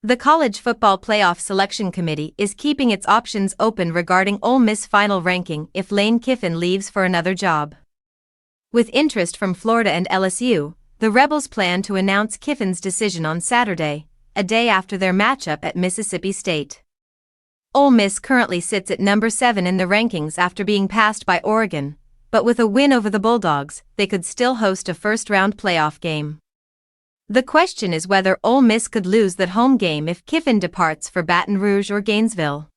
The College Football Playoff Selection Committee is keeping its options open regarding Ole Miss final ranking if Lane Kiffin leaves for another job. With interest from Florida and LSU, the Rebels plan to announce Kiffin's decision on Saturday, a day after their matchup at Mississippi State. Ole Miss currently sits at number 7 in the rankings after being passed by Oregon, but with a win over the Bulldogs, they could still host a first-round playoff game. The question is whether Ole Miss could lose that home game if Kiffin departs for Baton Rouge or Gainesville.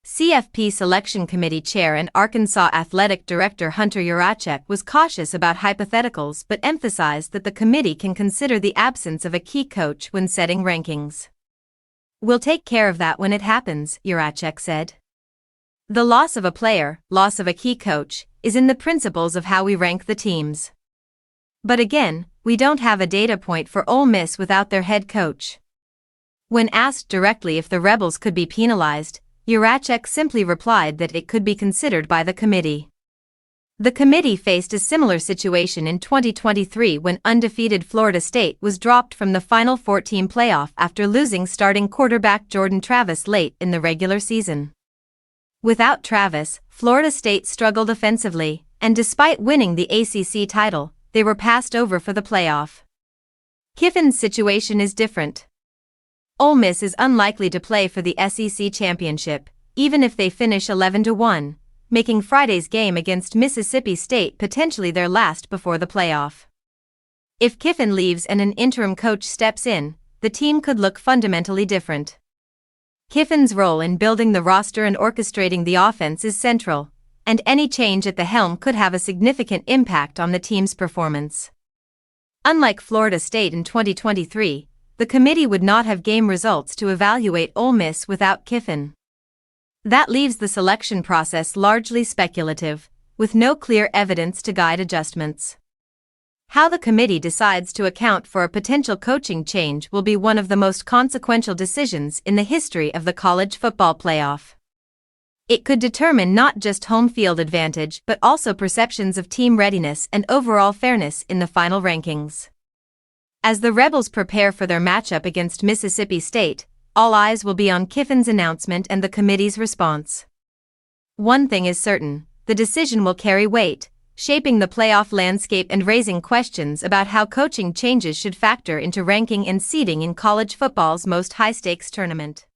CFP Selection Committee Chair and Arkansas Athletic Director Hunter Yurachek was cautious about hypotheticals but emphasized that the committee can consider the absence of a key coach when setting rankings. "We'll take care of that when it happens," Yurachek said. "The loss of a player, loss of a key coach, is in the principles of how we rank the teams. But again, we don't have a data point for Ole Miss without their head coach." When asked directly if the Rebels could be penalized, Yurachek simply replied that it could be considered by the committee. The committee faced a similar situation in 2023 when undefeated Florida State was dropped from the Final Four-team playoff after losing starting quarterback Jordan Travis late in the regular season. Without Travis, Florida State struggled offensively, and despite winning the ACC title, they were passed over for the playoff. Kiffin's situation is different. Ole Miss is unlikely to play for the SEC championship, even if they finish 11-1, making Friday's game against Mississippi State potentially their last before the playoff. If Kiffin leaves and an interim coach steps in, the team could look fundamentally different. Kiffin's role in building the roster and orchestrating the offense is central, and any change at the helm could have a significant impact on the team's performance. Unlike Florida State in 2023, the committee would not have game results to evaluate Ole Miss without Kiffin. That leaves the selection process largely speculative, with no clear evidence to guide adjustments. How the committee decides to account for a potential coaching change will be one of the most consequential decisions in the history of the college football playoff. It could determine not just home field advantage but also perceptions of team readiness and overall fairness in the final rankings. As the Rebels prepare for their matchup against Mississippi State, all eyes will be on Kiffin's announcement and the committee's response. One thing is certain, the decision will carry weight, shaping the playoff landscape and raising questions about how coaching changes should factor into ranking and seeding in college football's most high-stakes tournament.